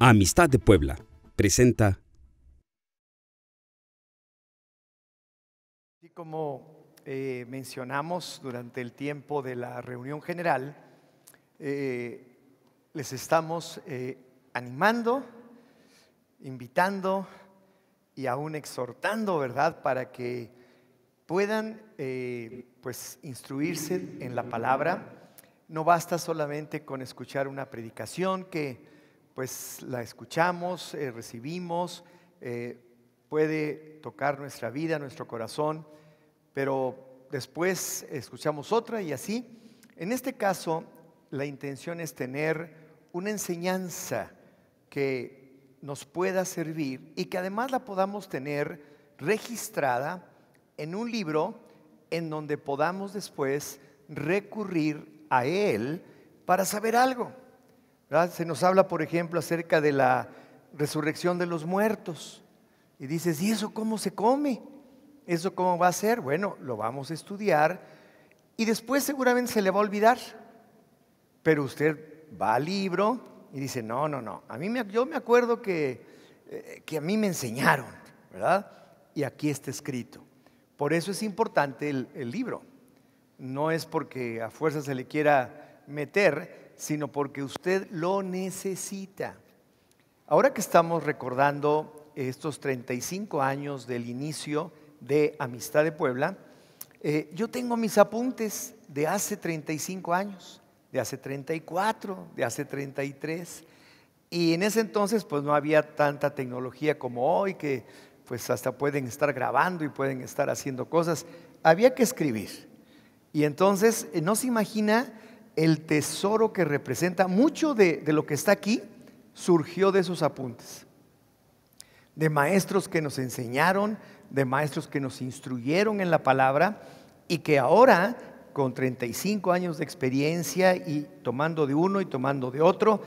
Amistad de Puebla presenta. Así como mencionamos durante el tiempo de la reunión general, les estamos animando, invitando y aún exhortando, ¿verdad?, para que puedan pues instruirse en la palabra. No basta solamente con escuchar una predicación que pues la escuchamos, recibimos, puede tocar nuestra vida, nuestro corazón, pero después escuchamos otra y así. En este caso, la intención es tener una enseñanza que nos pueda servir y que además la podamos tener registrada en un libro en donde podamos después recurrir a él para saber algo, ¿verdad? Se nos habla, por ejemplo, acerca de la resurrección de los muertos y dices, ¿y eso cómo se come? ¿Eso cómo va a ser? Bueno, lo vamos a estudiar y después seguramente se le va a olvidar, pero usted va al libro y dice, no, yo me acuerdo que a mí me enseñaron, ¿verdad? Y aquí está escrito. Por eso es importante el libro. No es porque a fuerza se le quiera meter, sino porque usted lo necesita. Ahora que estamos recordando estos 35 años del inicio de Amistad de Puebla, yo tengo mis apuntes de hace 35 años, de hace 34, de hace 33. Y en ese entonces pues no había tanta tecnología como hoy, que pues hasta pueden estar grabando y pueden estar haciendo cosas. Había que escribir. Y entonces no se imagina el tesoro que representa. Mucho de lo que está aquí surgió de esos apuntes, de maestros que nos enseñaron, de maestros que nos instruyeron en la palabra y que ahora, con 35 años de experiencia y tomando de uno y tomando de otro,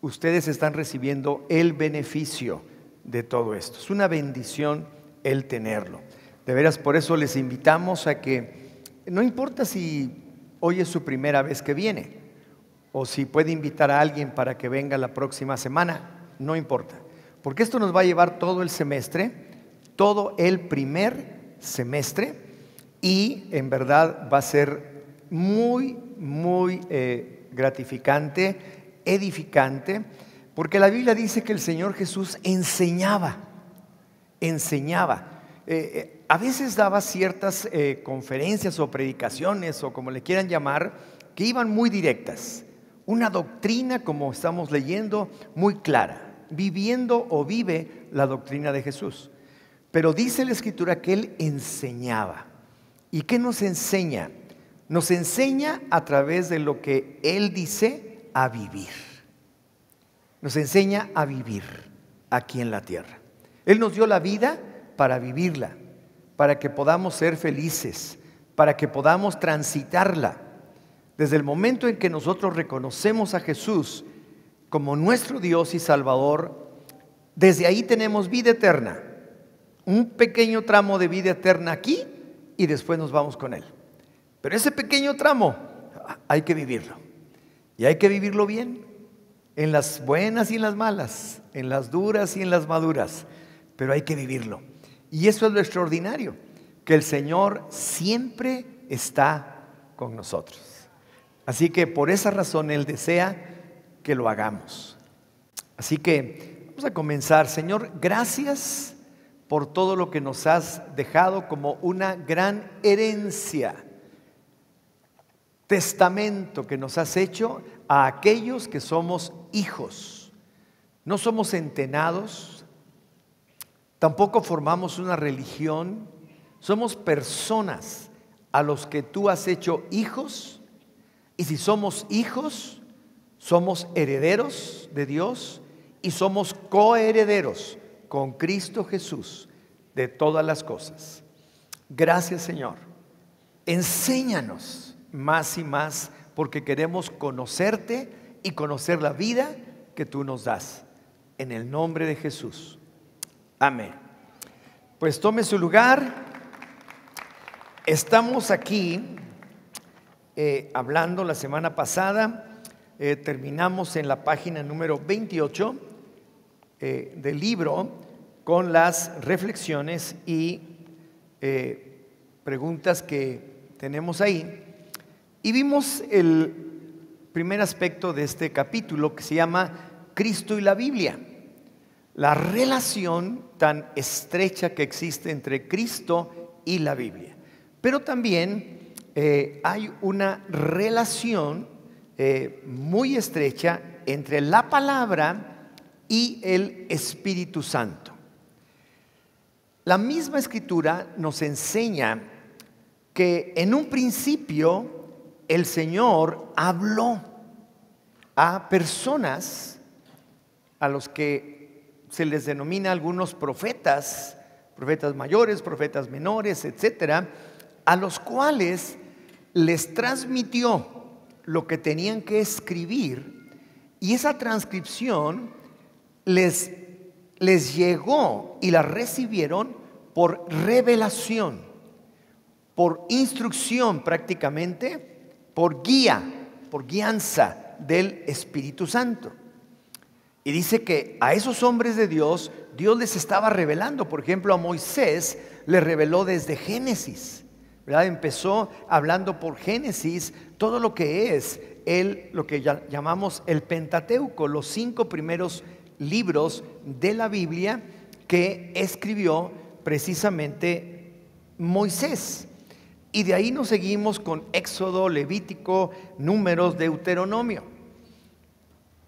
ustedes están recibiendo el beneficio de todo esto. Es una bendición el tenerlo. De veras, por eso les invitamos a que, no importa si hoy es su primera vez que viene o si puede invitar a alguien para que venga la próxima semana, no importa, porque esto nos va a llevar todo el semestre, todo el primer semestre, y en verdad va a ser muy gratificante, edificante, porque la Biblia dice que el Señor Jesús enseñaba. A veces daba ciertas conferencias o predicaciones o como le quieran llamar, que iban muy directas. Una doctrina, como estamos leyendo, muy clara, viviendo o vive la doctrina de Jesús. Pero dice la Escritura que Él enseñaba. ¿Y qué nos enseña? Nos enseña a través de lo que Él dice a vivir. Nos enseña a vivir aquí en la tierra. Él nos dio la vida para vivirla, para que podamos ser felices, para que podamos transitarla. Desde el momento en que nosotros reconocemos a Jesús como nuestro Dios y Salvador, desde ahí tenemos vida eterna. Un pequeño tramo de vida eterna aquí y después nos vamos con Él. Pero ese pequeño tramo hay que vivirlo. Y hay que vivirlo bien, en las buenas y en las malas, en las duras y en las maduras. Pero hay que vivirlo. Y eso es lo extraordinario, que el Señor siempre está con nosotros. Así que por esa razón Él desea que lo hagamos. Así que vamos a comenzar. Señor, gracias por todo lo que nos has dejado como una gran herencia, testamento que nos has hecho a aquellos que somos hijos. No somos entenados, tampoco formamos una religión, somos personas a los que tú has hecho hijos, y si somos hijos, somos herederos de Dios y somos coherederos con Cristo Jesús de todas las cosas. Gracias, Señor. Enséñanos más y más, porque queremos conocerte y conocer la vida que tú nos das. En el nombre de Jesús. Amén. Pues tome su lugar. Estamos aquí hablando la semana pasada. Terminamos en la página número 28 del libro con las reflexiones y preguntas que tenemos ahí. Y vimos el primer aspecto de este capítulo que se llama Cristo y la Biblia. La relación tan estrecha que existe entre Cristo y la Biblia. Pero también hay una relación muy estrecha entre la palabra y el Espíritu Santo. La misma Escritura nos enseña que en un principio el Señor habló a personas a los que se les denomina algunos profetas, profetas mayores, profetas menores, etcétera, a los cuales les transmitió lo que tenían que escribir, y esa transcripción les llegó y la recibieron por revelación, por instrucción prácticamente, por guía, por guianza del Espíritu Santo. Y dice que a esos hombres de Dios, Dios les estaba revelando. Por ejemplo, a Moisés le reveló desde Génesis, ¿verdad? Empezó hablando por Génesis todo lo que es lo que llamamos el Pentateuco, los 5 primeros libros de la Biblia que escribió precisamente Moisés. Y de ahí nos seguimos con Éxodo, Levítico, Números, Deuteronomio.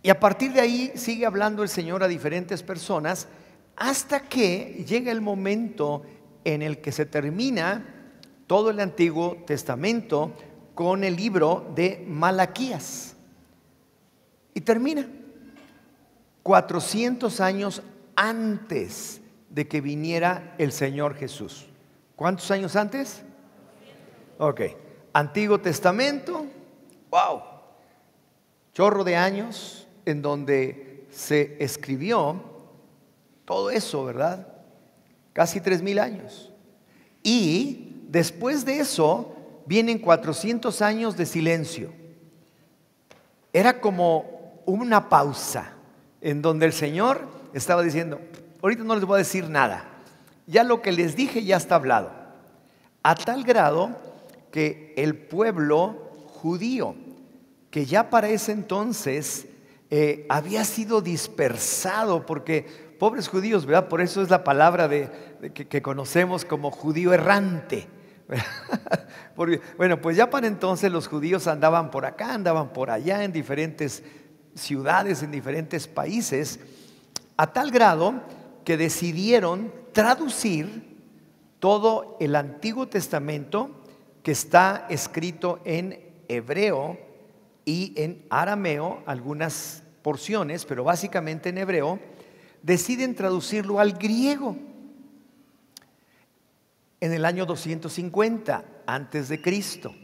Y a partir de ahí sigue hablando el Señor a diferentes personas hasta que llega el momento en el que se termina todo el Antiguo Testamento con el libro de Malaquías. Y termina 400 años antes de que viniera el Señor Jesús. ¿Cuántos años antes? Ok, Antiguo Testamento, wow, chorro de años en donde se escribió todo eso, ¿verdad? Casi 3,000 años. Y después de eso vienen 400 años de silencio. Era como una pausa en donde el Señor estaba diciendo: ahorita no les voy a decir nada, ya lo que les dije ya está hablado. A tal grado que el pueblo judío, que ya para ese entonces había sido dispersado, porque pobres judíos, ¿verdad? Por eso es la palabra que conocemos como judío errante. Porque, bueno, pues ya para entonces los judíos andaban por acá, andaban por allá, en diferentes ciudades, en diferentes países, a tal grado que decidieron traducir todo el Antiguo Testamento, que está escrito en hebreo y en arameo, algunas porciones, pero básicamente en hebreo, deciden traducirlo al griego en el año 250 antes de Cristo.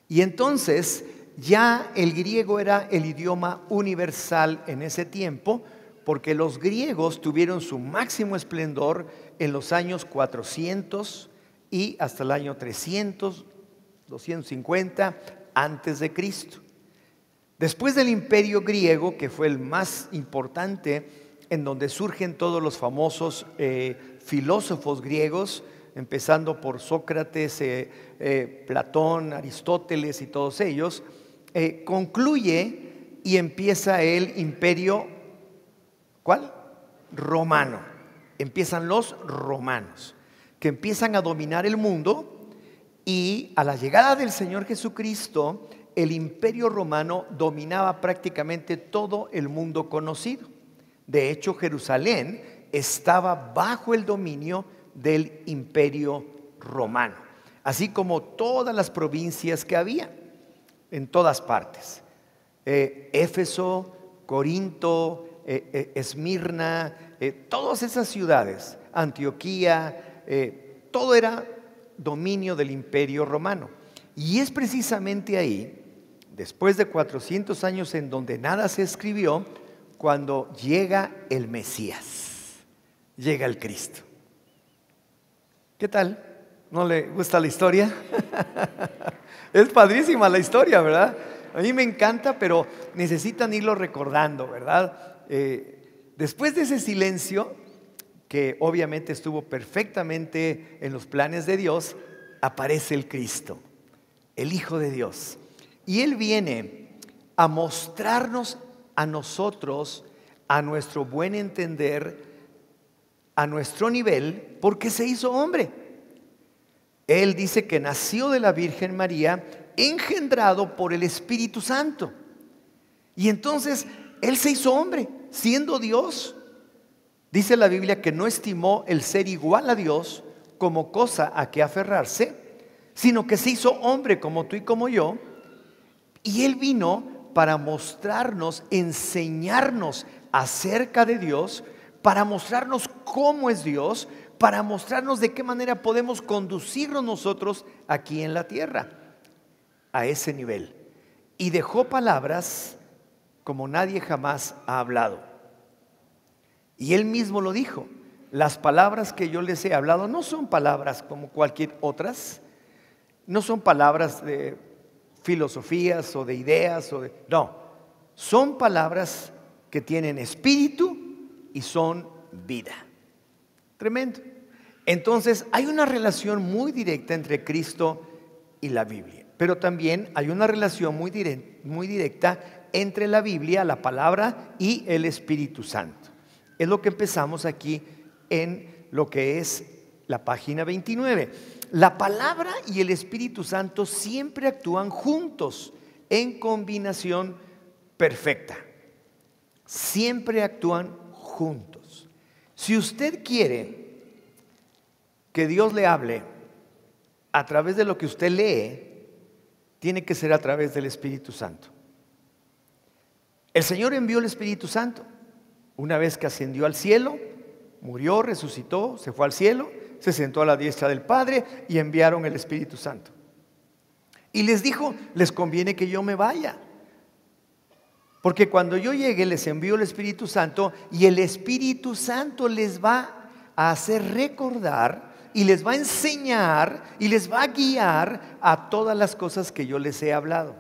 Y entonces ya el griego era el idioma universal en ese tiempo, porque los griegos tuvieron su máximo esplendor en los años 400 y hasta el año 300, 250 antes de Cristo. Después del imperio griego, que fue el más importante, en donde surgen todos los famosos filósofos griegos, empezando por Sócrates, Platón, Aristóteles y todos ellos, concluye y empieza el imperio, ¿cuál? Romano. Empiezan los romanos, que empiezan a dominar el mundo, y a la llegada del Señor Jesucristo, el imperio romano dominaba prácticamente todo el mundo conocido. De hecho, Jerusalén estaba bajo el dominio del imperio romano, así como todas las provincias que había en todas partes. Éfeso, Corinto, Esmirna, todas esas ciudades, Antioquía, todo era dominio del imperio romano. Y es precisamente ahí, después de 400 años en donde nada se escribió, cuando llega el Mesías, llega el Cristo. ¿Qué tal? ¿No le gusta la historia? Es padrísima la historia, ¿verdad? A mí me encanta, pero necesitan irlo recordando, ¿verdad? Después de ese silencio, que obviamente estuvo perfectamente en los planes de Dios, aparece el Cristo, el Hijo de Dios. Y Él viene a mostrarnos a nosotros, a nuestro buen entender, a nuestro nivel, porque se hizo hombre. Él dice que nació de la Virgen María, engendrado por el Espíritu Santo. Y entonces Él se hizo hombre, siendo Dios. Dice la Biblia que no estimó el ser igual a Dios como cosa a que aferrarse, sino que se hizo hombre como tú y como yo. Y Él vino para mostrarnos, enseñarnos acerca de Dios, para mostrarnos cómo es Dios, para mostrarnos de qué manera podemos conducirnos nosotros aquí en la tierra, a ese nivel. Y dejó palabras como nadie jamás ha hablado. Y Él mismo lo dijo: las palabras que yo les he hablado no son palabras como cualquier otras, no son palabras de filosofías o de ideas, no, son palabras que tienen espíritu y son vida. Tremendo. Entonces hay una relación muy directa entre Cristo y la Biblia, pero también hay una relación muy directa entre la Biblia, la palabra, y el Espíritu Santo. Es lo que empezamos aquí en lo que es la página 29. La palabra y el Espíritu Santo siempre actúan juntos, en combinación perfecta. Siempre actúan juntos. Si usted quiere que Dios le hable a través de lo que usted lee, tiene que ser a través del Espíritu Santo. El Señor envió el Espíritu Santo. Una vez que ascendió al cielo, murió, resucitó, se fue al cielo, se sentó a la diestra del Padre y enviaron el Espíritu Santo. Y les dijo: les conviene que yo me vaya, porque cuando yo llegue les envío el Espíritu Santo, y el Espíritu Santo les va a hacer recordar y les va a enseñar y les va a guiar a todas las cosas que yo les he hablado.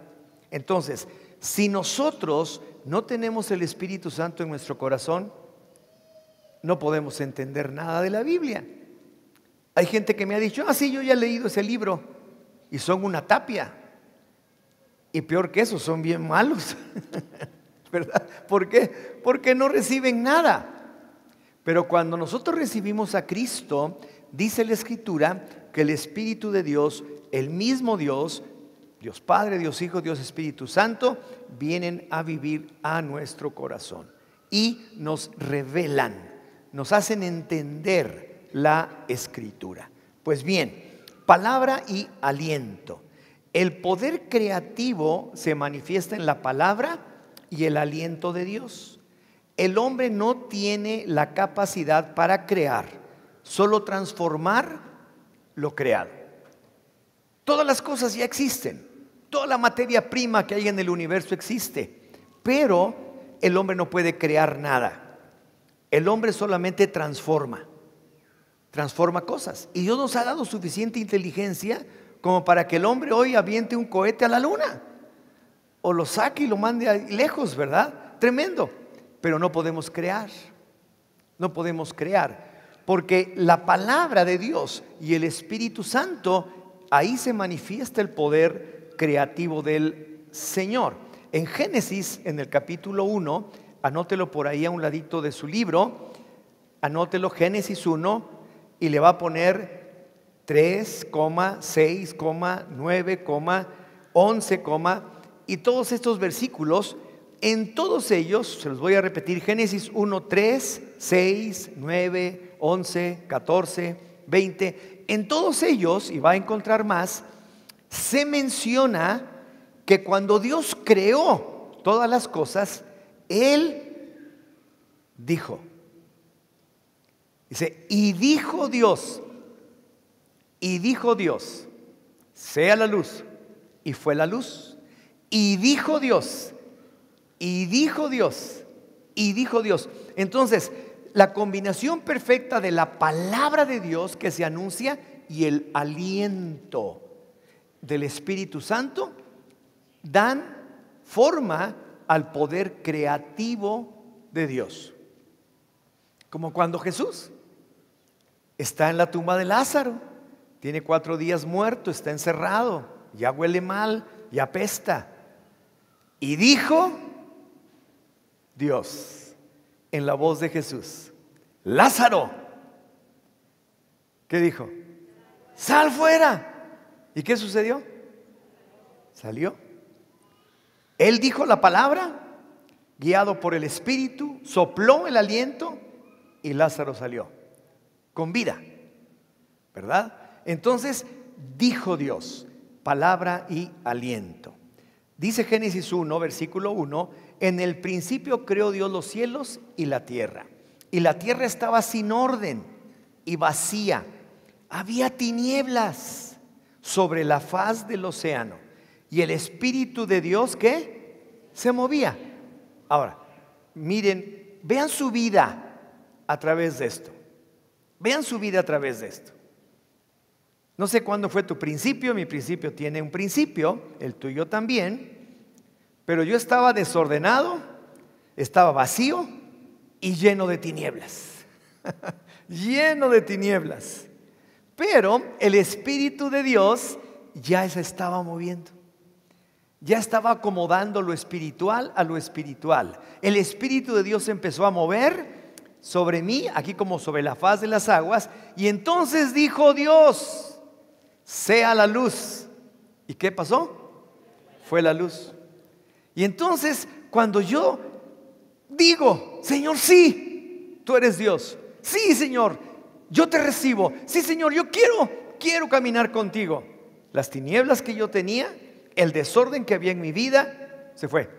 Entonces, si nosotros no tenemos el Espíritu Santo en nuestro corazón, no podemos entender nada de la Biblia. Hay gente que me ha dicho: sí, yo ya he leído ese libro, y son una tapia. Y peor que eso, son bien malos. ¿Verdad? ¿Por qué? Porque no reciben nada. Pero cuando nosotros recibimos a Cristo, dice la Escritura que el Espíritu de Dios, el mismo Dios, Dios Padre, Dios Hijo, Dios Espíritu Santo, vienen a vivir a nuestro corazón y nos revelan, nos hacen entender la Escritura. Pues bien, palabra y aliento. El poder creativo se manifiesta en la palabra y el aliento de Dios. El hombre no tiene la capacidad para crear, solo transformar lo creado. Todas las cosas ya existen, toda la materia prima que hay en el universo existe, pero el hombre no puede crear nada. El hombre solamente transforma cosas. Y Dios nos ha dado suficiente inteligencia como para que el hombre hoy aviente un cohete a la luna, o lo saque y lo mande lejos, ¿verdad? Tremendo. Pero no podemos crear, porque la palabra de Dios y el Espíritu Santo, ahí se manifiesta el poder creativo del Señor. En Génesis, en el capítulo 1, anótelo por ahí a un ladito de su libro, anótelo, Génesis 1, y le va a poner 3, 6, 9, 11, y todos estos versículos. En todos ellos, se los voy a repetir: Génesis 1, 3, 6, 9, 11, 14, 20. En todos ellos, y va a encontrar más, se menciona que cuando Dios creó todas las cosas, Él dijo. Dice: y dijo Dios, sea la luz, y fue la luz. Y dijo Dios. Entonces, la combinación perfecta de la palabra de Dios que se anuncia y el aliento del Espíritu Santo dan forma al poder creativo de Dios. Como cuando Jesús está en la tumba de Lázaro, tiene 4 días muerto, está encerrado, ya huele mal, ya apesta. Y dijo Dios en la voz de Jesús: Lázaro. ¿Qué dijo? Sal fuera. ¿Y qué sucedió? Salió. Él dijo la palabra, guiado por el Espíritu, sopló el aliento y Lázaro salió con vida, ¿verdad? Entonces dijo Dios, palabra y aliento. Dice Génesis 1, versículo 1: en el principio creó Dios los cielos y la tierra estaba sin orden y vacía. Había tinieblas sobre la faz del océano y el Espíritu de Dios, ¿qué? Se movía. Ahora, miren, vean su vida a través de esto. Vean su vida a través de esto. No sé cuándo fue tu principio, mi principio tiene un principio, el tuyo también, pero yo estaba desordenado, estaba vacío y lleno de tinieblas. Lleno de tinieblas. Pero el Espíritu de Dios ya se estaba moviendo. Ya estaba acomodando lo espiritual a lo espiritual. El Espíritu de Dios empezó a mover sobre mí, aquí como sobre la faz de las aguas, y entonces dijo Dios: sea la luz. ¿Y qué pasó? Fue la luz. Y entonces cuando yo digo: Señor, sí, tú eres Dios. Sí, Señor, yo te recibo. Sí, Señor, yo quiero caminar contigo. Las tinieblas que yo tenía, el desorden que había en mi vida, se fue.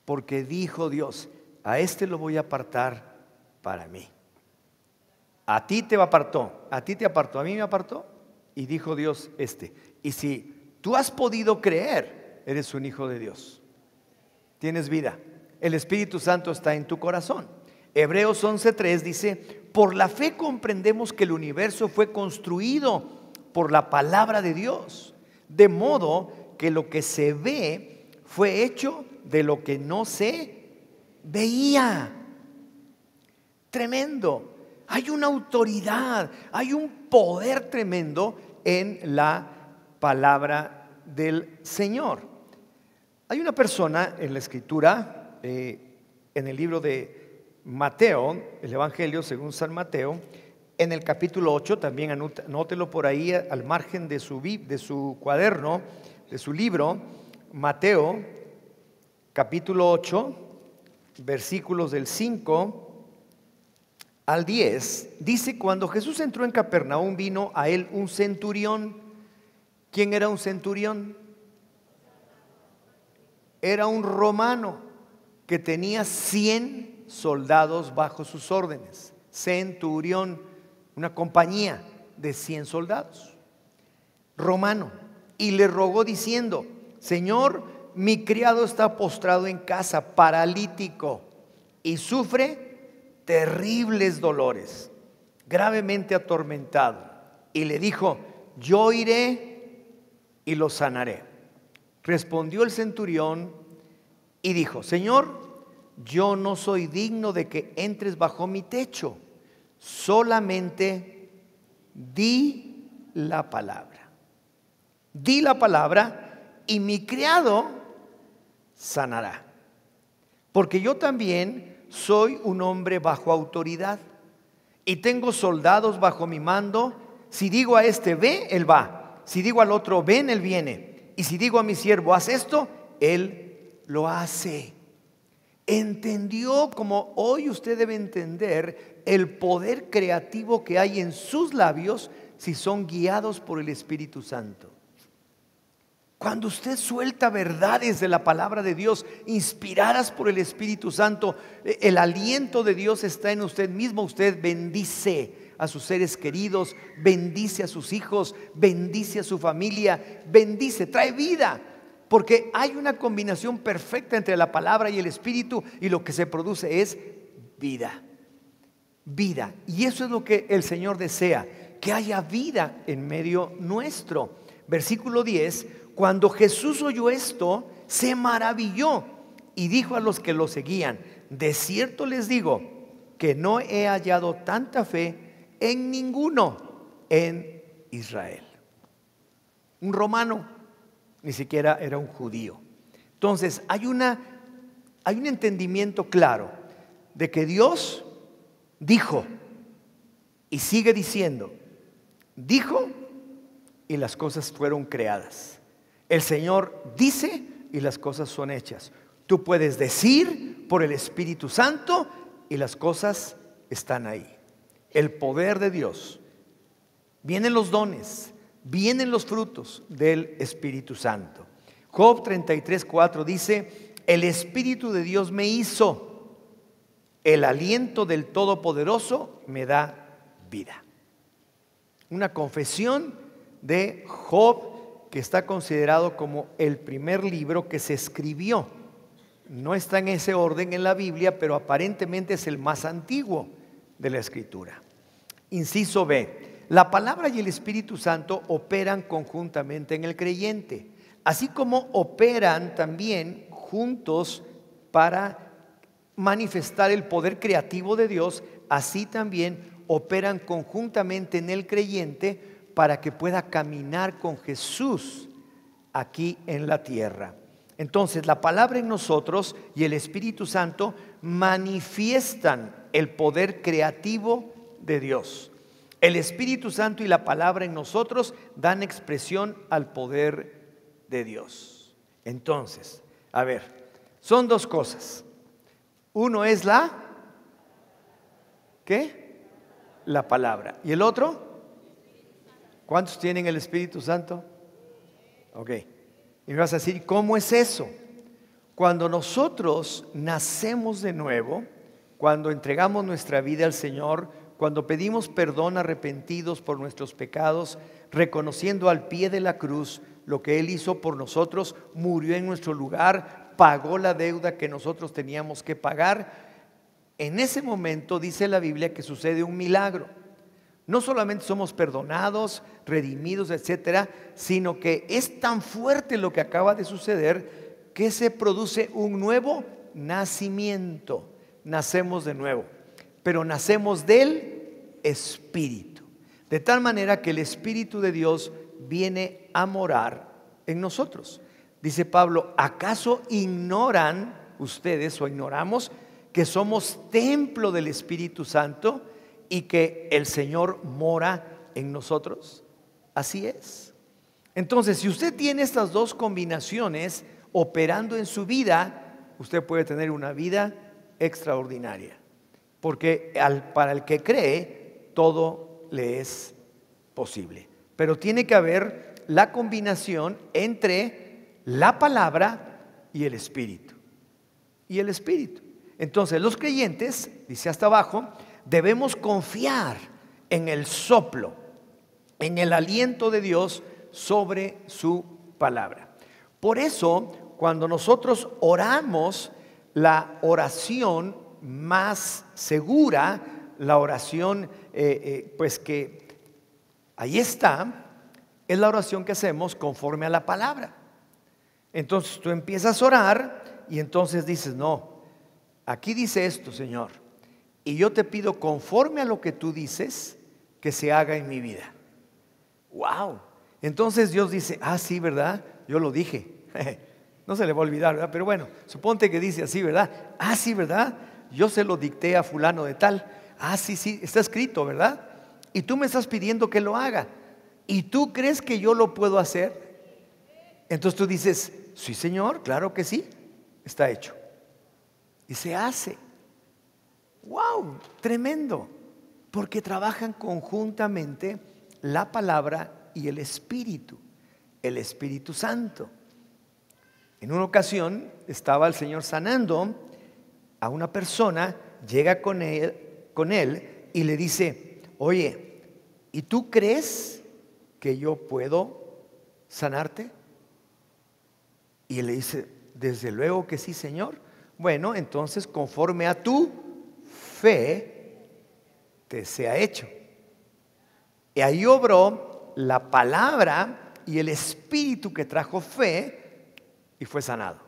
Porque dijo Dios: a este lo voy a apartar para mí. A ti te apartó, a ti te apartó, a mí me apartó. Y dijo Dios: y si tú has podido creer, eres un hijo de Dios. Tienes vida. El Espíritu Santo está en tu corazón. Hebreos 11:3 dice: por la fe comprendemos que el universo fue construido por la palabra de Dios, de modo que lo que se ve fue hecho de lo que no se veía. Tremendo. Hay una autoridad, hay un poder tremendo en la palabra del Señor. Hay una persona en la Escritura, en el libro de Mateo, el Evangelio según San Mateo, en el capítulo 8, también anótelo por ahí al margen de su cuaderno, de su libro, Mateo, capítulo 8, versículos del 5 al 10, dice: cuando Jesús entró en Capernaum, vino a él un centurión. ¿Quién era un centurión? Era un romano que tenía 100 soldados bajo sus órdenes. Centurión, una compañía de 100 soldados. Romano. Y le rogó diciendo: Señor, mi criado está postrado en casa, paralítico, y sufre terribles dolores, gravemente atormentado. Y le dijo: yo iré y lo sanaré. Respondió el centurión y dijo: Señor, yo no soy digno de que entres bajo mi techo, solamente di la palabra. Di la palabra y mi criado sanará. Porque yo también soy un hombre bajo autoridad y tengo soldados bajo mi mando. Si digo a este ve, él va. Si digo al otro ven, él viene. Y si digo a mi siervo haz esto, él lo hace. Entendió, como hoy usted debe entender, el poder creativo que hay en sus labios si son guiados por el Espíritu Santo. Cuando usted suelta verdades de la palabra de Dios, inspiradas por el Espíritu Santo, el aliento de Dios está en usted mismo. Usted bendice a sus seres queridos, bendice a sus hijos, bendice a su familia, bendice, trae vida. Porque hay una combinación perfecta entre la palabra y el Espíritu, y lo que se produce es vida. Vida. Y eso es lo que el Señor desea, que haya vida en medio nuestro. Versículo 10: cuando Jesús oyó esto, se maravilló y dijo a los que lo seguían: de cierto les digo que no he hallado tanta fe en ninguno en Israel. Un romano, ni siquiera era un judío. Entonces hay un entendimiento claro de que Dios dijo y sigue diciendo. Dijo y las cosas fueron creadas. El Señor dice y las cosas son hechas. Tú puedes decir por el Espíritu Santo y las cosas están ahí. El poder de Dios. Vienen los dones, vienen los frutos del Espíritu Santo. Job 33:4 dice: el Espíritu de Dios me hizo, el aliento del Todopoderoso me da vida. Una confesión de Job que está considerado como el primer libro que se escribió. No está en ese orden en la Biblia, pero aparentemente es el más antiguo de la Escritura. Inciso B: la palabra y el Espíritu Santo operan conjuntamente en el creyente, así como operan también juntos para manifestar el poder creativo de Dios. Así también operan conjuntamente en el creyente para que pueda caminar con Jesús aquí en la tierra. Entonces, la palabra en nosotros y el Espíritu Santo manifiestan el poder creativo de Dios. El Espíritu Santo y la palabra en nosotros dan expresión al poder de Dios. Entonces, a ver, son dos cosas. Uno es ¿qué? La palabra. ¿Y el otro? ¿Cuántos tienen el Espíritu Santo? Ok. Y me vas a decir, ¿cómo es eso? Cuando nosotros nacemos de nuevo, cuando entregamos nuestra vida al Señor, cuando pedimos perdón arrepentidos por nuestros pecados, reconociendo al pie de la cruz lo que Él hizo por nosotros, murió en nuestro lugar, pagó la deuda que nosotros teníamos que pagar. En ese momento dice la Biblia que sucede un milagro. No solamente somos perdonados, redimidos, etcétera, sino que es tan fuerte lo que acaba de suceder que se produce un nuevo nacimiento. Nacemos de nuevo, pero nacemos del Espíritu. De tal manera que el Espíritu de Dios viene a morar en nosotros. Dice Pablo: ¿acaso ignoran ustedes o ignoramos que somos templo del Espíritu Santo y que el Señor mora en nosotros? Así es. Entonces, si usted tiene estas dos combinaciones operando en su vida, usted puede tener una vida extraordinaria. Porque para el que cree, todo le es posible. Pero tiene que haber la combinación entre la palabra y el Espíritu. Y el Espíritu. Entonces, los creyentes, dice hasta abajo, debemos confiar en el soplo, en el aliento de Dios sobre su palabra. Por eso, cuando nosotros oramos, la oración más segura, la oración pues que ahí está, es la oración que hacemos conforme a la palabra. Entonces tú empiezas a orar y entonces dices: no, aquí dice esto, Señor, y yo te pido conforme a lo que tú dices que se haga en mi vida. ¡Wow! Entonces Dios dice: ah, sí, ¿verdad? Yo lo dije. No se le va a olvidar, ¿verdad? Pero bueno, suponte que dice así, ¿verdad? Ah, sí, ¿verdad? Yo se lo dicté a fulano de tal. Ah, sí, sí, está escrito, ¿verdad? Y tú me estás pidiendo que lo haga. ¿Y tú crees que yo lo puedo hacer? Entonces tú dices: sí, Señor, claro que sí, está hecho. Y se hace. ¡Wow! Tremendo. Porque trabajan conjuntamente la palabra y el Espíritu Santo. En una ocasión estaba el Señor sanando a una persona, llega con él y le dice: oye, ¿y tú crees que yo puedo sanarte? Y él le dice: desde luego que sí, Señor. Bueno, entonces conforme a tu fe te sea hecho. Y ahí obró la palabra y el Espíritu que trajo fe y fue sanado.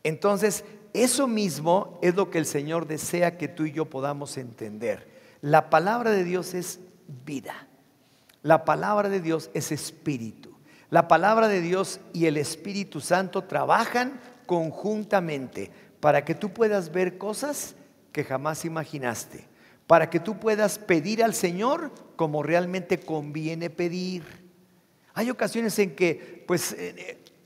Entonces, Eso mismo es lo que el Señor desea que tú y yo podamos entender. La palabra de Dios es vida. La palabra de Dios es espíritu. La palabra de Dios y el Espíritu Santo trabajan conjuntamente para que tú puedas ver cosas que jamás imaginaste, para que tú puedas pedir al Señor como realmente conviene pedir. Hay ocasiones en que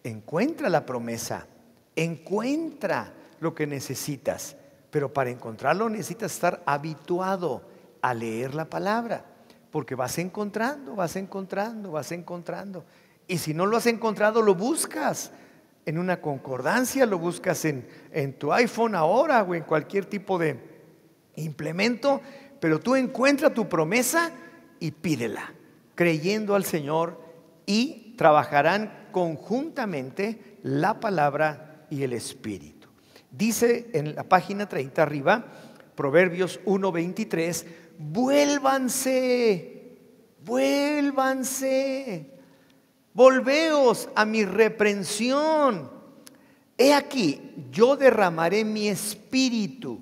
encuentra la promesa, encuentra lo que necesitas, pero para encontrarlo necesitas estar habituado a leer la palabra, porque vas encontrando. Y si no lo has encontrado, lo buscas en una concordancia, lo buscas en tu iPhone ahora o en cualquier tipo de implemento, pero tú encuentra tu promesa y pídela, creyendo al Señor, y trabajarán conjuntamente la palabra y el Espíritu. Dice en la página 30 arriba, Proverbios 1:23, vuélvanse, volveos a mi reprensión. He aquí, yo derramaré mi espíritu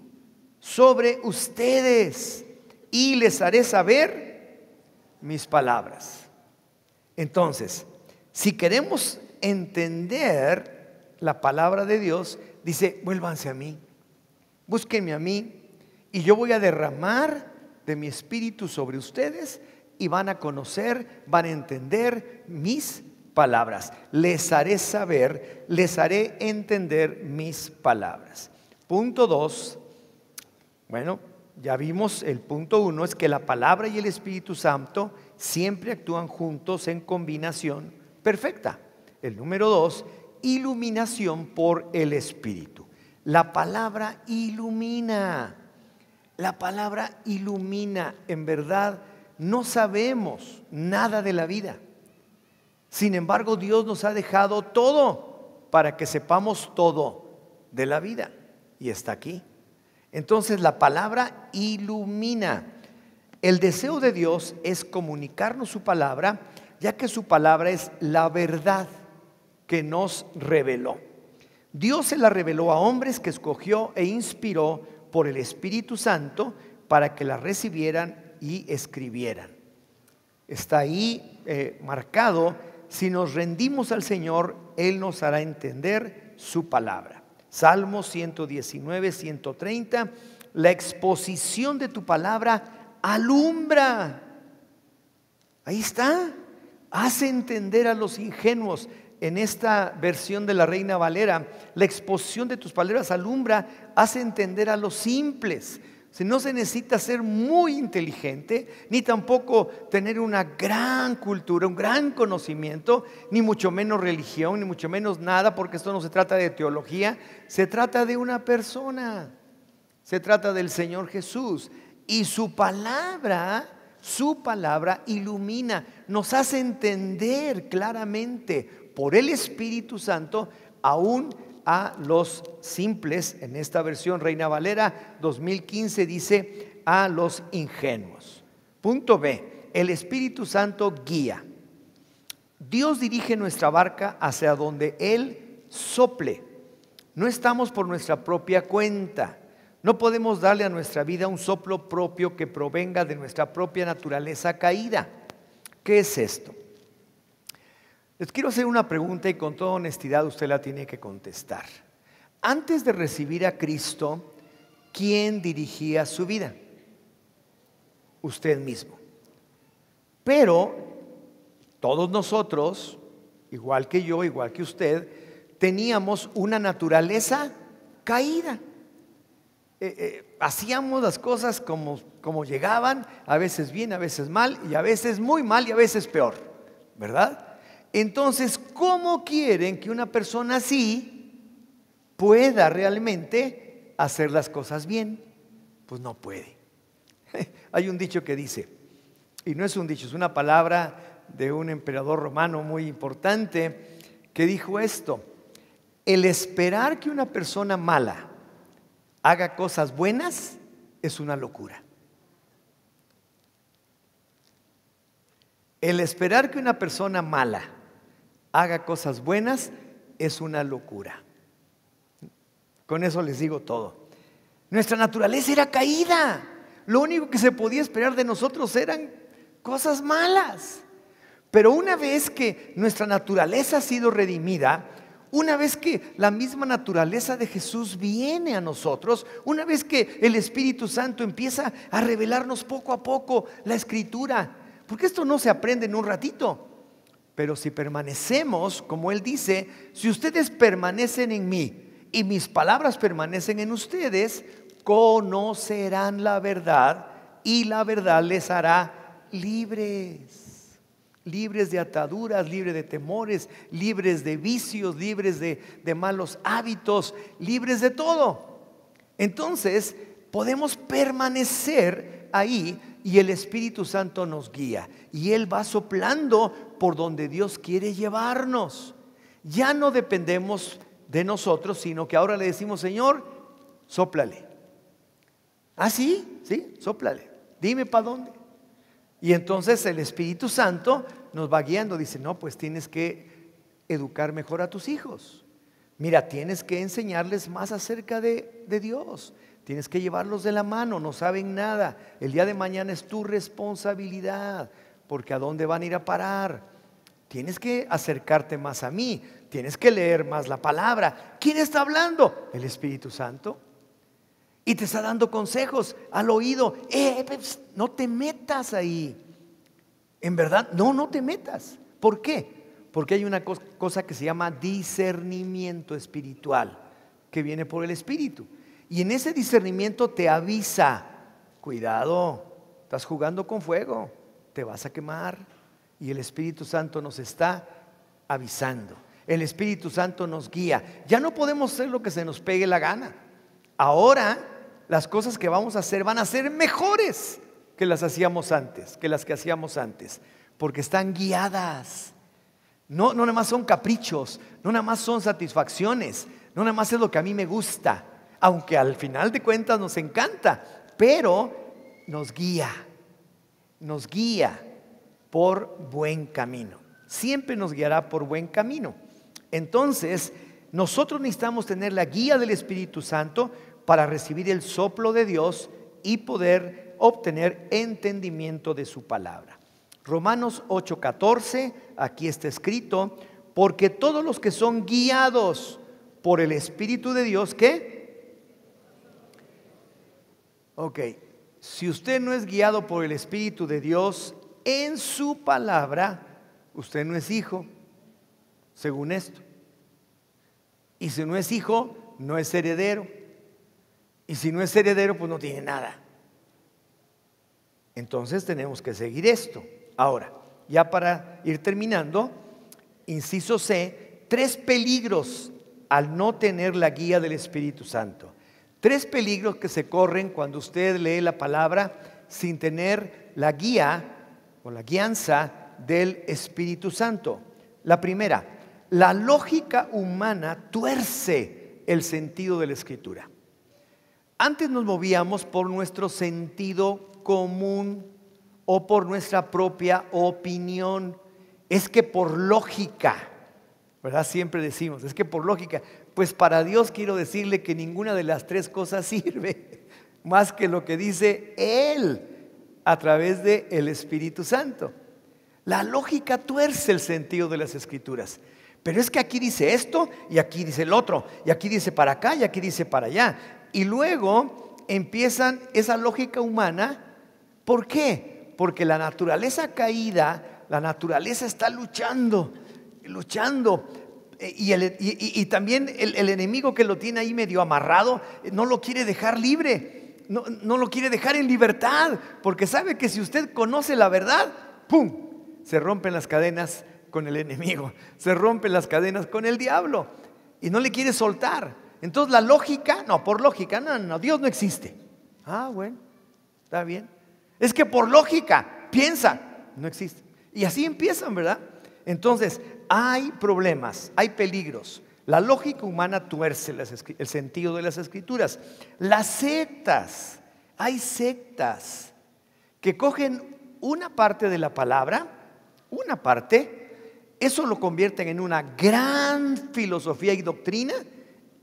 sobre ustedes y les haré saber mis palabras. Entonces, si queremos entender la palabra de Dios, dice, vuélvanse a mí, búsquenme a mí, y yo voy a derramar de mi espíritu sobre ustedes y van a conocer, van a entender mis palabras. Les haré saber, les haré entender mis palabras. Punto 2. Bueno, ya vimos el punto 1, es que la palabra y el Espíritu Santo siempre actúan juntos en combinación perfecta. El número 2, iluminación por el Espíritu. La palabra ilumina. La palabra ilumina. En verdad, no sabemos nada de la vida. Sin embargo, Dios nos ha dejado todo para que sepamos todo de la vida. Y está aquí. Entonces, la palabra ilumina. El deseo de Dios es comunicarnos su palabra, ya que su palabra es la verdad que nos reveló. Dios se la reveló a hombres que escogió e inspiró por el Espíritu Santo para que la recibieran y escribieran. Está ahí marcado: si nos rendimos al Señor, Él nos hará entender su palabra. Salmos 119, 130, la exposición de tu palabra alumbra. Ahí está. Hace entender a los ingenuos. En esta versión de la Reina Valera, la exposición de tus palabras alumbra, hace entender a los simples. Si no se necesita ser muy inteligente, ni tampoco tener una gran cultura, un gran conocimiento, ni mucho menos religión, ni mucho menos nada, porque esto no se trata de teología, se trata de una persona, se trata del Señor Jesús. Y su palabra ilumina, nos hace entender claramente por el Espíritu Santo, aún a los simples. En esta versión Reina Valera 2015 dice a los ingenuos. Punto B, el Espíritu Santo guía. Dios dirige nuestra barca hacia donde Él sople. No estamos por nuestra propia cuenta. No podemos darle a nuestra vida un soplo propio que provenga de nuestra propia naturaleza caída. ¿Qué es esto? Les quiero hacer una pregunta y con toda honestidad usted la tiene que contestar. Antes de recibir a Cristo, ¿quién dirigía su vida? Usted mismo. Pero todos nosotros, igual que yo, igual que usted, teníamos una naturaleza caída. Hacíamos las cosas como llegaban, a veces bien, a veces mal, y a veces muy mal y a veces peor, ¿verdad? Entonces, ¿cómo quieren que una persona así pueda realmente hacer las cosas bien? Pues no puede. Hay un dicho que dice, y no es un dicho, es una palabra de un emperador romano muy importante, que dijo esto: el esperar que una persona mala haga cosas buenas es una locura. El esperar que una persona mala haga cosas buenas es una locura. Con eso les digo todo. Nuestra naturaleza era caída. Lo único que se podía esperar de nosotros eran cosas malas. Pero una vez que nuestra naturaleza ha sido redimida, una vez que la misma naturaleza de Jesús viene a nosotros, una vez que el Espíritu Santo empieza a revelarnos poco a poco la Escritura, porque esto no se aprende en un ratito, pero si permanecemos, como Él dice, si ustedes permanecen en mí y mis palabras permanecen en ustedes, conocerán la verdad y la verdad les hará libres. Libres de ataduras, libres de temores, libres de vicios, libres de malos hábitos, libres de todo. Entonces podemos permanecer ahí y el Espíritu Santo nos guía. Y Él va soplando por donde Dios quiere llevarnos. Ya no dependemos de nosotros, sino que ahora le decimos: Señor, sóplale. ¿Ah, sí? Sí, sóplale. Dime para dónde. Y entonces el Espíritu Santo nos va guiando. Dice: no, pues tienes que educar mejor a tus hijos. Mira, tienes que enseñarles más acerca de Dios. Tienes que llevarlos de la mano, no saben nada. El día de mañana es tu responsabilidad, porque ¿a dónde van a ir a parar? Tienes que acercarte más a mí, tienes que leer más la palabra. ¿Quién está hablando? El Espíritu Santo. Y te está dando consejos al oído. No te metas ahí. En verdad, no te metas. ¿Por qué? Porque hay una cosa que se llama discernimiento espiritual, que viene por el Espíritu. Y en ese discernimiento te avisa: cuidado, estás jugando con fuego, te vas a quemar. Y el Espíritu Santo nos está avisando. El Espíritu Santo nos guía. Ya no podemos hacer lo que se nos pegue la gana. Ahora las cosas que vamos a hacer van a ser mejores que las hacíamos antes, que las que hacíamos antes, porque están guiadas. No nada más son caprichos, no nada más son satisfacciones, no nada más es lo que a mí me gusta, aunque al final de cuentas nos encanta, pero nos guía por buen camino. Siempre nos guiará por buen camino. Entonces, nosotros necesitamos tener la guía del Espíritu Santo para recibir el soplo de Dios y poder obtener entendimiento de su palabra. Romanos 8:14, aquí está escrito: porque todos los que son guiados por el Espíritu de Dios, ¿qué? Ok, si usted no es guiado por el Espíritu de Dios en su palabra, usted no es hijo, según esto. Y si no es hijo, no es heredero. Y si no es heredero, pues no tiene nada. Entonces tenemos que seguir esto. Ahora, ya para ir terminando, inciso C, 3 peligros al no tener la guía del Espíritu Santo. 3 peligros que se corren cuando usted lee la palabra sin tener la guía o la guianza del Espíritu Santo. La primera: la lógica humana tuerce el sentido de la Escritura. Antes nos movíamos por nuestro sentido común o por nuestra propia opinión. Es que por lógica, ¿verdad? Siempre decimos, es que por lógica. Pues para Dios quiero decirle que ninguna de las 3 cosas sirve más que lo que dice Él a través del Espíritu Santo. La lógica tuerce el sentido de las Escrituras. Pero es que aquí dice esto y aquí dice el otro, y aquí dice para acá y aquí dice para allá. Y luego empiezan esa lógica humana. ¿Por qué? Porque la naturaleza caída, la naturaleza está luchando. Y también el enemigo que lo tiene ahí medio amarrado, no lo quiere dejar libre, no lo quiere dejar en libertad, porque sabe que si usted conoce la verdad, ¡pum!, se rompen las cadenas con el enemigo, se rompen las cadenas con el diablo y no le quiere soltar. Entonces la lógica, por lógica, no, Dios no existe. Ah, bueno, está bien. Es que por lógica, piensa, no existe. Y así empiezan, ¿verdad? Entonces hay problemas, hay peligros. La lógica humana tuerce el sentido de las Escrituras. Las sectas, hay sectas que cogen una parte de la palabra, una parte, eso lo convierten en una gran filosofía y doctrina,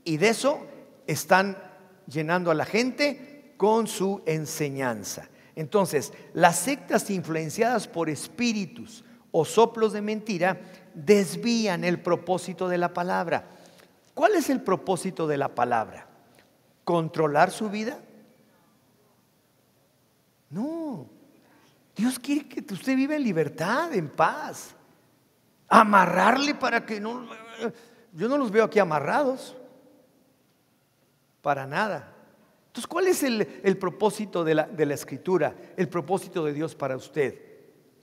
y de eso están llenando a la gente con su enseñanza. Entonces, las sectas influenciadas por espíritus o soplos de mentira desvían el propósito de la palabra. ¿Cuál es el propósito de la palabra? ¿Controlar su vida? No. Dios quiere que usted viva en libertad, en paz. Amarrarle para que no... Yo no los veo aquí amarrados. Para nada. Entonces, ¿cuál es el propósito de la Escritura? El propósito de Dios para usted.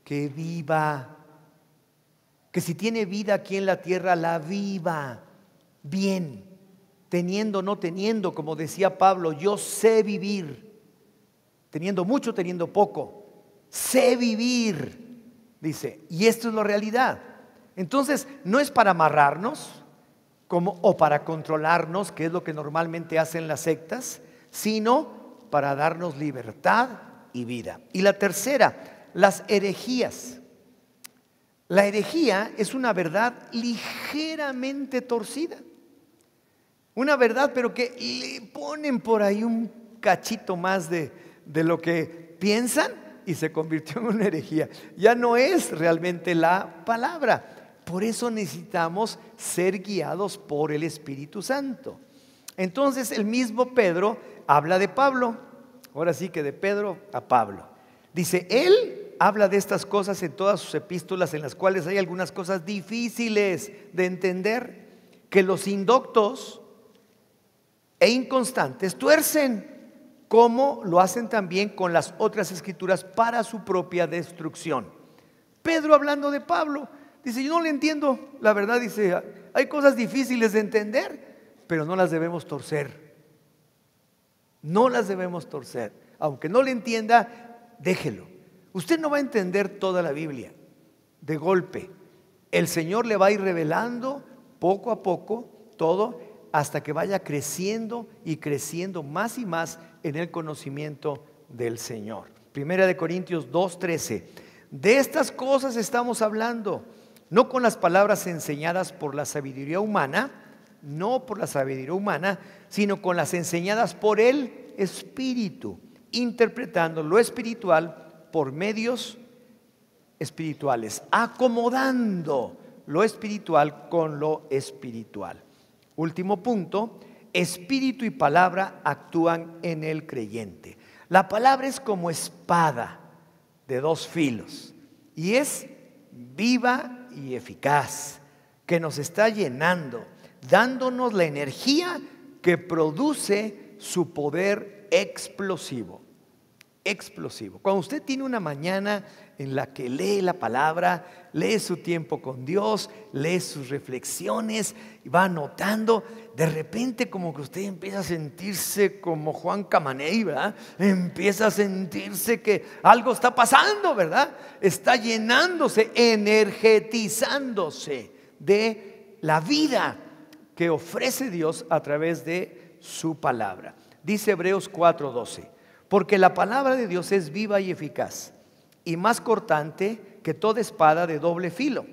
Que viva. Que si tiene vida aquí en la tierra, la viva bien. Teniendo o no teniendo, como decía Pablo, yo sé vivir. Teniendo mucho, teniendo poco. Sé vivir, dice. Y esto es la realidad. Entonces, no es para amarrarnos o para controlarnos, que es lo que normalmente hacen las sectas, sino para darnos libertad y vida. Y la tercera, las herejías. La herejía es una verdad ligeramente torcida. Una verdad, pero que le ponen por ahí un cachito más de lo que piensan y se convirtió en una herejía. Ya no es realmente la palabra. Por eso necesitamos ser guiados por el Espíritu Santo. Entonces el mismo Pedro habla de Pablo. Ahora sí que de Pedro a Pablo. Dice, él habla de estas cosas en todas sus epístolas, en las cuales hay algunas cosas difíciles de entender, que los indoctos e inconstantes tuercen, como lo hacen también con las otras escrituras para su propia destrucción. Pedro, hablando de Pablo, dice, yo no le entiendo, la verdad, dice, hay cosas difíciles de entender, pero no las debemos torcer. No las debemos torcer. Aunque no le entienda, déjelo. Usted no va a entender toda la Biblia de golpe. El Señor le va a ir revelando poco a poco todo, hasta que vaya creciendo y creciendo más y más en el conocimiento del Señor. Primera de Corintios 2:13. De estas cosas estamos hablando, no con las palabras enseñadas por la sabiduría humana, no por la sabiduría humana, sino con las enseñadas por el Espíritu, interpretando lo espiritual por medios espirituales, acomodando lo espiritual con lo espiritual. Último punto, espíritu y palabra actúan en el creyente. La palabra es como espada de dos filos y es viva y eficaz, que nos está llenando, dándonos la energía que produce su poder explosivo. Explosivo. Cuando usted tiene una mañana en la que lee la palabra, lee su tiempo con Dios, lee sus reflexiones y va anotando, de repente como que usted empieza a sentirse como Juan Camaney, ¿verdad? Empieza a sentirse que algo está pasando, ¿verdad? Está llenándose, energetizándose de la vida que ofrece Dios a través de su palabra. Dice Hebreos 4:12. Porque la palabra de Dios es viva y eficaz y más cortante que toda espada de doble filo.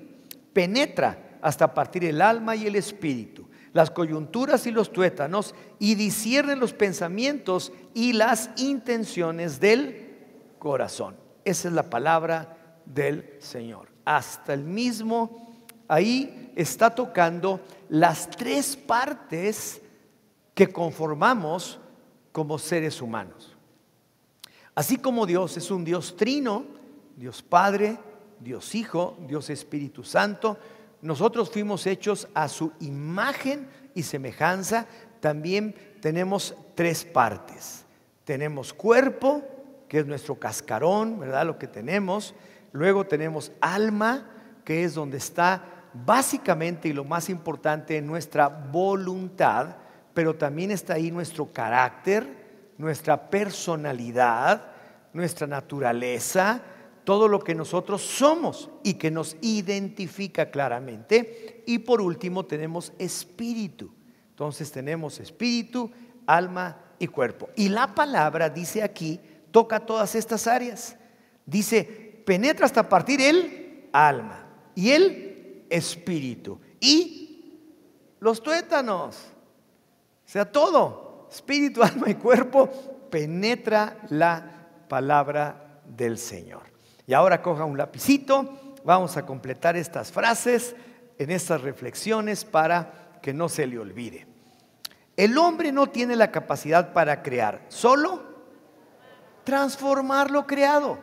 Penetra hasta partir el alma y el espíritu, las coyunturas y los tuétanos, y discierne los pensamientos y las intenciones del corazón. Esa es la palabra del Señor. Hasta el mismo, ahí está tocando las tres partes que conformamos como seres humanos. Así como Dios es un Dios trino, Dios Padre, Dios Hijo, Dios Espíritu Santo, nosotros fuimos hechos a su imagen y semejanza. También tenemos tres partes. Tenemos cuerpo, que es nuestro cascarón, ¿verdad? Lo que tenemos. Luego tenemos alma, que es donde está básicamente y lo más importante nuestra voluntad, pero también está ahí nuestro carácter, nuestra personalidad, nuestra naturaleza, todo lo que nosotros somos y que nos identifica claramente. Y por último tenemos espíritu. Entonces tenemos espíritu, alma y cuerpo. Y la palabra, dice aquí, toca todas estas áreas. Dice, penetra hasta partir el alma y el espíritu y los tuétanos. O sea, todo, espíritu, alma y cuerpo, penetra la palabra del Señor. Y ahora coja un lapicito, vamos a completar estas frases en estas reflexiones para que no se le olvide. El hombre no tiene la capacidad para crear, solo transformar lo creado.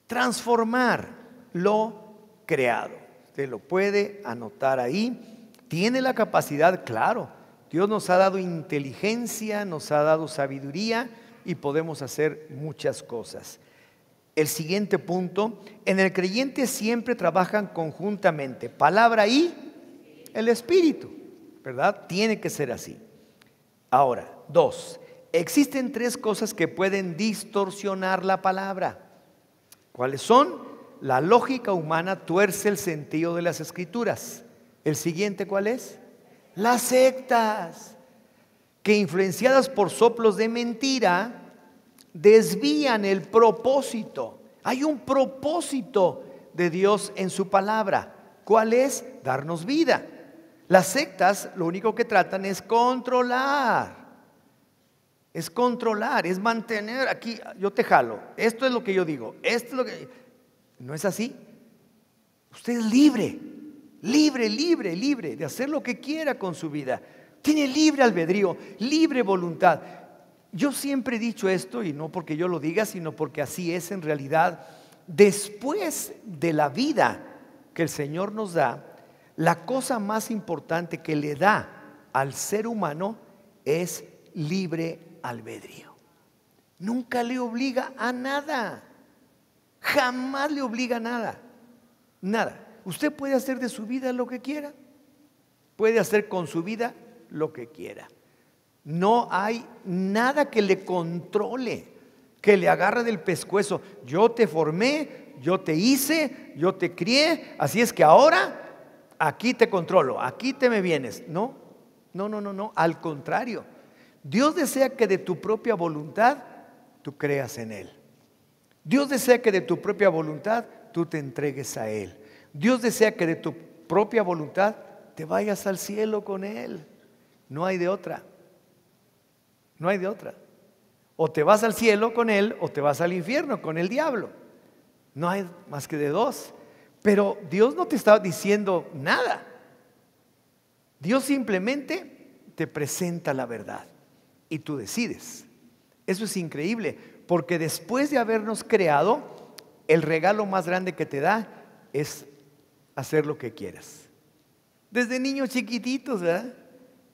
Transformar lo creado. Usted lo puede anotar ahí. Tiene la capacidad, claro. Dios nos ha dado inteligencia, nos ha dado sabiduría y podemos hacer muchas cosas. El siguiente punto, en el creyente siempre trabajan conjuntamente palabra y el espíritu, ¿verdad? Tiene que ser así. Ahora, 2, existen 3 cosas que pueden distorsionar la palabra. ¿Cuáles son? La lógica humana tuerce el sentido de las escrituras. El siguiente, ¿cuál es? Las sectas, que influenciadas por soplos de mentira, desvían el propósito. Hay un propósito de Dios en su palabra. ¿Cuál es? Darnos vida. Las sectas lo único que tratan es controlar. Es controlar, es mantener aquí, yo te jalo. Esto es lo que yo digo, esto es lo que... No es así. Usted es libre, libre, libre, libre de hacer lo que quiera con su vida. Tiene libre albedrío, libre voluntad. Yo siempre he dicho esto, y no porque yo lo diga, sino porque así es en realidad. Después de la vida que el Señor nos da, la cosa más importante que le da al ser humano es libre albedrío. Nunca le obliga a nada. Jamás le obliga a nada. Nada. Usted puede hacer de su vida lo que quiera. Puede hacer con su vida lo que quiera. No hay nada que le controle, que le agarre del pescuezo. Yo te formé, yo te hice, yo te crié, así es que ahora aquí te controlo, aquí te me vienes. No, no, no, no, no. Al contrario, Dios desea que de tu propia voluntad tú creas en Él. Dios desea que de tu propia voluntad tú te entregues a Él. Dios desea que de tu propia voluntad te vayas al cielo con Él. No hay de otra. No hay de otra. O te vas al cielo con Él o te vas al infierno con el diablo. No hay más que de dos. Pero Dios no te está diciendo nada. Dios simplemente te presenta la verdad y tú decides. Eso es increíble, porque después de habernos creado, el regalo más grande que te da es hacer lo que quieras. Desde niños chiquititos, ¿verdad?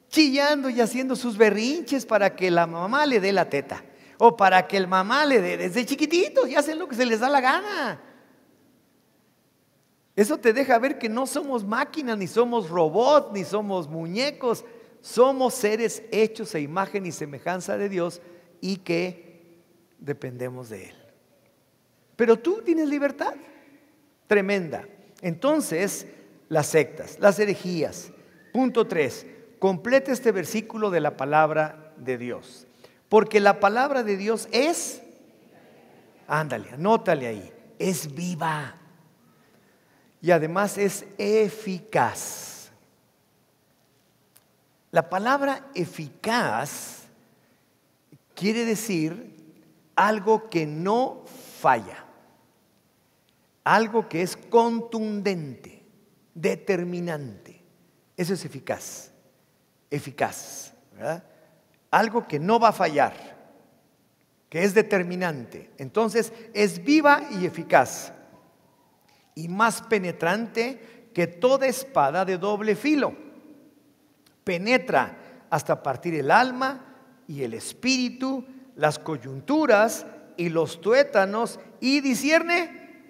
Chillando y haciendo sus berrinches para que la mamá le dé la teta, o para que el mamá le dé. Desde chiquititos y hacen lo que se les da la gana. Eso te deja ver que no somos máquinas, ni somos robots, ni somos muñecos. Somos seres hechos a imagen y semejanza de Dios y que dependemos de Él. Pero tú tienes libertad tremenda. Entonces, las sectas, las herejías. Punto 3. Completa este versículo de la palabra de Dios. Porque la palabra de Dios es, ándale, anótale ahí, es viva. Y además es eficaz. La palabra eficaz quiere decir algo que no falla, algo que es contundente, determinante. Eso es eficaz, eficaz, ¿verdad? Algo que no va a fallar, que es determinante. Entonces es viva y eficaz, y más penetrante que toda espada de doble filo. Penetra hasta partir el alma y el espíritu, las coyunturas y los tuétanos, y discierne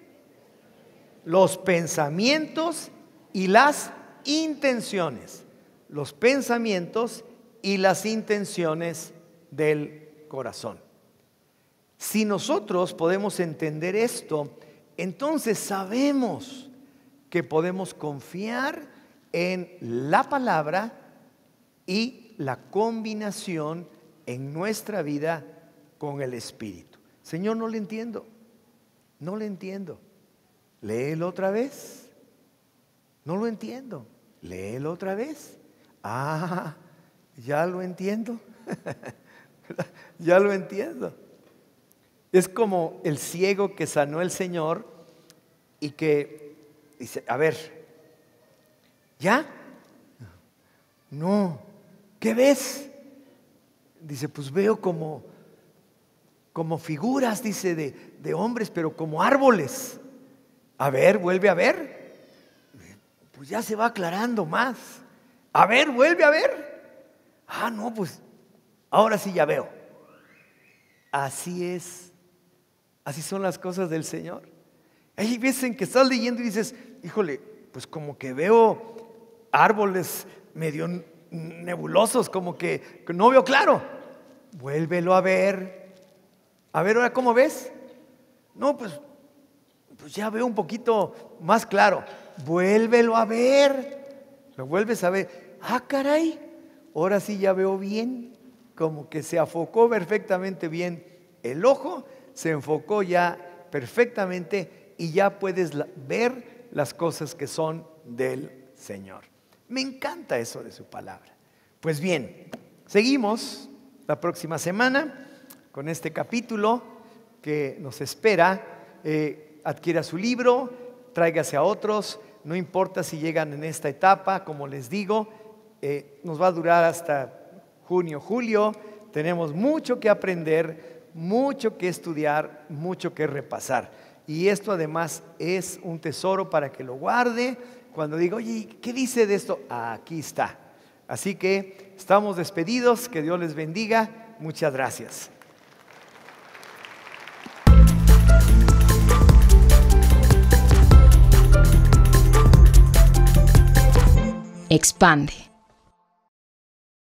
los pensamientos y las intenciones. Los pensamientos y las intenciones del corazón. Si nosotros podemos entender esto, entonces sabemos que podemos confiar en la palabra y la combinación en nuestra vida con el Espíritu. Señor, no le entiendo. No le entiendo. Léelo otra vez. No lo entiendo. Léelo otra vez. Ah, Ya lo entiendo. Ya lo entiendo. Es como el ciego que sanó el Señor y que dice, a ver, ¿ya? No, ¿qué ves? Dice, pues veo como figuras, dice, de hombres, pero como árboles. A ver, vuelve a ver. Pues ya se va aclarando más. A ver, vuelve a ver. Ah, no, pues ahora sí ya veo. Así es. Así son las cosas del Señor. Hay veces en que estás leyendo y dices, híjole, pues como que veo árboles medio nebulosos, como que no veo claro. Vuélvelo a ver. A ver, ahora, ¿cómo ves? No, pues ya veo un poquito más claro. Vuélvelo a ver. Lo vuelves a ver. Ah, caray, ahora sí ya veo bien. Como que se enfocó perfectamente bien el ojo, se enfocó ya perfectamente y ya puedes ver las cosas que son del Señor. Me encanta eso de su palabra. Pues bien, seguimos la próxima semana con este capítulo que nos espera. Adquiera su libro, tráigase a otros, no importa si llegan en esta etapa, como les digo, nos va a durar hasta junio, julio. Tenemos mucho que aprender, mucho que estudiar, mucho que repasar. Y esto además es un tesoro para que lo guarde. Cuando digo, oye, ¿qué dice de esto? Aquí está. Así que estamos despedidos, que Dios les bendiga. Muchas gracias. Expande.